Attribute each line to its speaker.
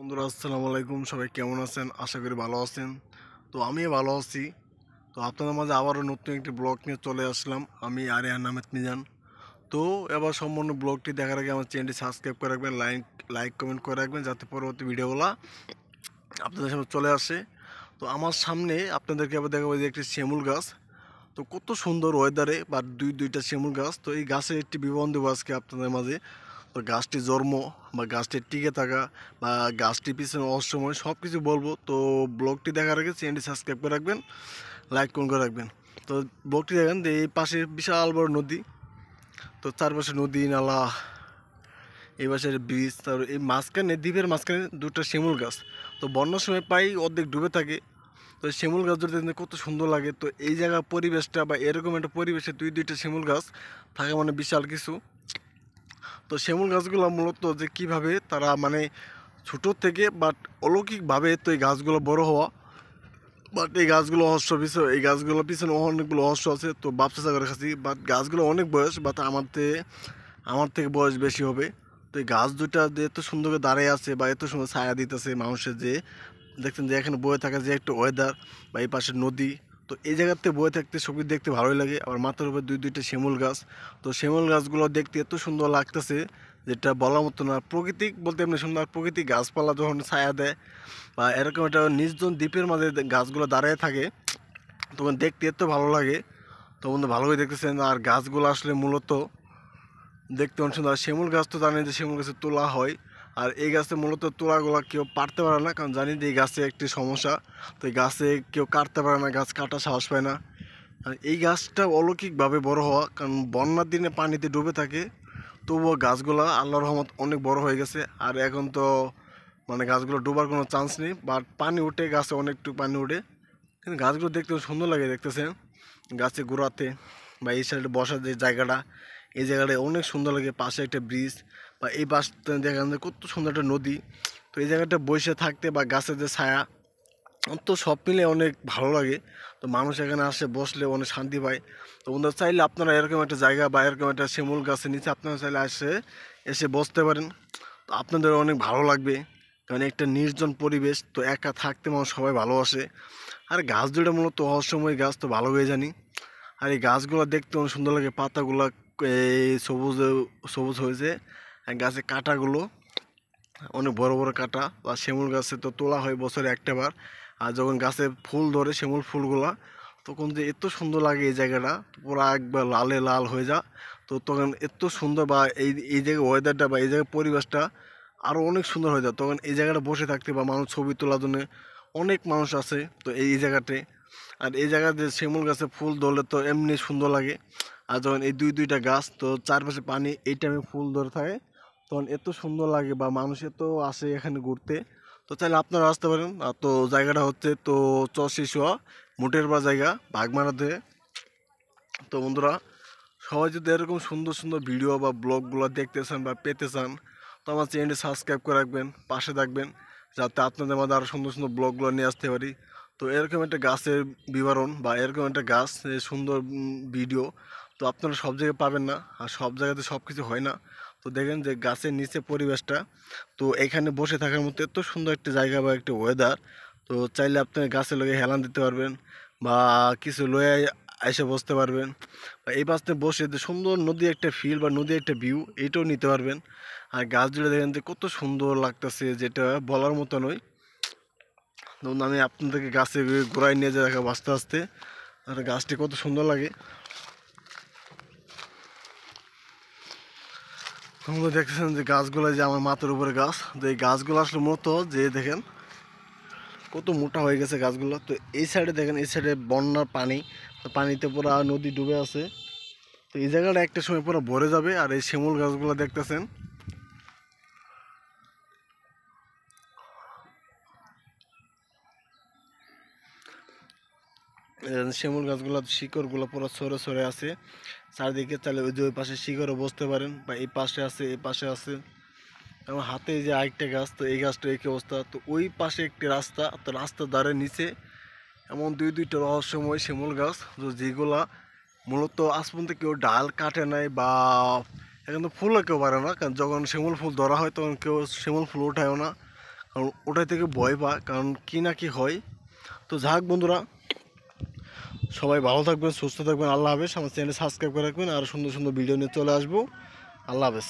Speaker 1: বন্ধুরা আসসালামু আলাইকুম, সবাই কেমন আছেন? আশা করি ভালো আছেন। তো আমিও ভালো আছি। তো আপনাদের মাঝে আবারও নতুন একটি ব্লগ নিয়ে চলে আসলাম। আমি আরিয়ান আহমেদ মিজান। তো এবার সম্পূর্ণ ব্লগটি দেখার আগে আমার চ্যানেলটি সাবস্ক্রাইব করে রাখবেন, লাইক কমেন্ট করে রাখবেন, যাতে পরবর্তী ভিডিওগুলো আপনাদের সামনে চলে আসে। তো আমার সামনে আপনাদেরকে আবার দেখাবো যে একটি শিমুল গাছ। তো কত সুন্দর ওয়েদারে বা দুইটা শিমুল গাছ। তো এই গাছের একটি বিবরণ দেবো আজকে আপনাদের মাঝে। তো গাছটি জন্ম বা গাছটির টিকে থাকা বা গাছটির পিছনে রহস্যময় সব কিছু বলবো। তো ব্লগটি দেখার আগে চ্যানেলটি সাবস্ক্রাইব করে রাখবেন, লাইক করে রাখবেন। তো ব্লগটি দেখেন যে এই পাশে বিশাল বড় নদী। তো চারপাশে নদী নালা, এই পাশে ব্রিজ, তারপর এই মাঝখানে দ্বীপের মাঝখানে দুটো শিমুল গাছ। তো বন্যার সময় প্রায় অর্ধেক ডুবে থাকে। তো শিমুল গাছ ধরতে দেখতে কত সুন্দর লাগে। তো এই জায়গার পরিবেশটা বা এরকম একটা পরিবেশে দুইটা শিমুল গাছ থাকে মানে বিশাল কিছু। তো শিমুল গাছগুলো মূলত যে কীভাবে তারা মানে ছোটো থেকে বাট অলৌকিকভাবে তো এই গাছগুলো বড় হওয়া, বাট এই গাছগুলো এই গাছগুলোর পিছনে অনেকগুলো রহস্য আছে। তো ব্যবসা করে খাচ্ছি, বাট গাছগুলো অনেক বয়স, বাট আমার থেকে বয়স বেশি হবে। তো এই গাছ দুটা যে এত সুন্দর করে দাঁড়িয়ে আছে বা এত সুন্দর ছায়া দিতেছে মানুষের, যে দেখছেন যে এখানে বয়ে থাকা যে একটা ওয়েদার বা এই পাশে নদী। তো এই জায়গাতে বয়ে থাকতে সবই দেখতে ভালোই লাগে। আবার মাথার উপর দুইটা শিমুল গাছ। তো শিমুল গাছগুলো দেখতে এত সুন্দর লাগতেছে যেটা বলার মতো না। প্রকৃতিক বলতে এমনি সুন্দর, প্রকৃতিক গাছপালা যখন ছায়া দেয় বা এরকম একটা নির্জন দ্বীপের মাঝে গাছগুলো দাঁড়িয়ে থাকে তখন দেখতে এত ভালো লাগে। তো বন্ধু ভালো করে দেখতেছেন। আর গাছগুলো আসলে মূলত দেখতে অনেক সুন্দর। শিমুল গাছ তো জানেন যে শিমুল গাছে তোলা হয়। আর এই গাছে মূলত তোলাগুলো কেউ পারতে পারে না, কারণ জানি যে এই গাছে একটি সমস্যা। তো এই গাছে কেউ কাটতে পারে না, গাছ কাটা সাহস পায় না। আর এই গাছটা অলৌকিকভাবে বড় হওয়া, কারণ বন্যার দিনে পানিতে ডুবে থাকে, তবুও গাছগুলো আল্লাহর রহমত অনেক বড় হয়ে গেছে। আর এখন তো মানে গাছগুলো ডোবার কোনো চান্স নেই, বাট পানি উঠে, গাছে অনেকটুকু পানি উঠে। কিন্তু গাছগুলো দেখতে সুন্দর লাগে, দেখতেছেন গাছে গোড়াতে বা এই সাইডে বসার যে জায়গাটা, এই জায়গাটা অনেক সুন্দর লাগে। পাশে একটা ব্রিজ বা এই পাশ দেখা যায় কত সুন্দর একটা নদী। তো এই জায়গাটা বসে থাকতে বা গাছের যে ছায়া, তো সব মিলে অনেক ভালো লাগে। তো মানুষ এখানে আসে, বসলে অনেক শান্তি পায়। তো বন্ধুরা চাইলে আপনারা এরকম একটা জায়গা বা এরকম একটা শিমুল গাছের নিচে আপনারা চাইলে এসে বসতে পারেন। তো আপনাদের অনেক ভালো লাগবে, কারণ একটা নির্জন পরিবেশ। তো একা থাকতে মানুষ সবাই ভালোবাসে। আর গাছ দুটো মূলত রহস্যময় গাছ, তো ভালো হয়ে জানি। আর এই গাছগুলো দেখতে অনেক সুন্দর লাগে, পাতাগুলো এই সবুজ সবুজ হয়েছে। আর গাছের কাঁটাগুলো অনেক বড় বড় কাঁটা। বা শিমুল গাছে তো তোলা হয় বছরে একটা বার। আর যখন গাছে ফুল ধরে শিমুল ফুলগুলা, তখন যে এত সুন্দর লাগে এই জায়গাটা, পুরো একবার লালে লাল হয়ে যা। তো তখন এত সুন্দর বা এই জায়গায় ওয়েদারটা বা এই জায়গার পরিবেশটা আরও অনেক সুন্দর হয়ে যায়। তখন এই জায়গাটা বসে থাকতে বা মানুষ ছবি তোলার জন্য অনেক মানুষ আছে তো এই জায়গাতে। আর এই জায়গাতে শিমুল গাছে ফুল ধরলে তো এমনি সুন্দর লাগে। আর যখন এই দুইটা গাছ, তো চারপাশে পানি, এই টাইমে ফুল ধরে থাকে, তখন এত সুন্দর লাগে বা মানুষ এত আসে এখানে ঘুরতে। তো চাইলে আপনারা আসতে পারেন। আর তো জায়গাটা হচ্ছে তো চশিশোয়া মুটের বা জায়গা বাগমারাতে। তো বন্ধুরা সবাই যদি এরকম সুন্দর সুন্দর ভিডিও বা ব্লগগুলো দেখতে চান বা পেতে চান, তো আমার চ্যানেলটি সাবস্ক্রাইব করে রাখবেন, পাশে থাকবেন, যাতে আপনাদের মধ্যে আরও সুন্দর সুন্দর ব্লগগুলো নিয়ে আসতে পারি। তো এরকম একটা গাছের বিবরণ বা এরকম একটা গাছ সুন্দর ভিডিও তো আপনারা সব জায়গায় পাবেন না, আর সব জায়গাতে সব কিছু হয় না। তো দেখেন যে গাছের নিচে পরিবেশটা, তো এখানে বসে থাকার মতো এত সুন্দর একটা জায়গা বা একটা ওয়েদার। তো চাইলে আপনি গাছে লগে হেলান দিতে পারবেন বা কিছু লয়ে এসে বসতে পারবেন, বা এই পাশে বসে যে সুন্দর নদী একটা ফিল বা নদী একটা ভিউ এইটাও নিতে পারবেন। আর গাছ জুড়ে দেখেন যে কত সুন্দর লাগতেছে, যেটা বলার মতো নয়। ধরুন আমি আপনাদেরকে গাছে ঘোরায় নিয়ে যাই দেখাবো আস্তে আস্তে। আর গাছটি কত সুন্দর লাগে তোমরা দেখতেছেন যে গাছগুলো যে আমার মাথার উপরে গাছ। তো এই গাছগুলো আসলে মতো যে দেখেন কত মোটা হয়ে গেছে গাছগুলো। তো এই সাইডে দেখেন, এই সাইডে বন্যার পানি, তো পানিতে পুরো নদী ডুবে আছে। তো এই জায়গাটা একটা সময় পুরো ভরে যাবে। আর এই শিমুল গাছগুলো দেখতেছেন, শিমুল গাছগুলো শিকড়গুলো পুরো সরে সরে আছে চারিদিকে। চাইলে ওই যে ওই পাশে শিকড়ও বসতে পারেন, বা এই পাশে আছে, এই পাশে আছে। আমার হাতে এই যে আরেকটা গাছ, তো এই গাছটা একই অবস্থা। তো ওই পাশে একটি রাস্তা, তো রাস্তার ধারে নিচে এমন দুইটা রহস্যময় শিমুল গাছ, তো যেগুলা মূলত আজ পর্যন্ত কেউ ডাল কাটে নাই বা এখন তো ফুলও কেউ পারে না, কারণ যখন শিমুল ফুল ধরা হয় তখন কেউ শিমুল ফুল ওঠায়ও না, কারণ ওটাই থেকে ভয় পায়, কারণ কী না কি হয়। তো যাক বন্ধুরা, সবাই ভালো থাকবেন, সুস্থ থাকবেন। আল্লাহ হাফেজ। আমার চ্যানেল সাবস্ক্রাইব করে রাখবেন, আর সুন্দর সুন্দর ভিডিও নিয়ে চলে আসবো। আল্লাহ হাফেজ।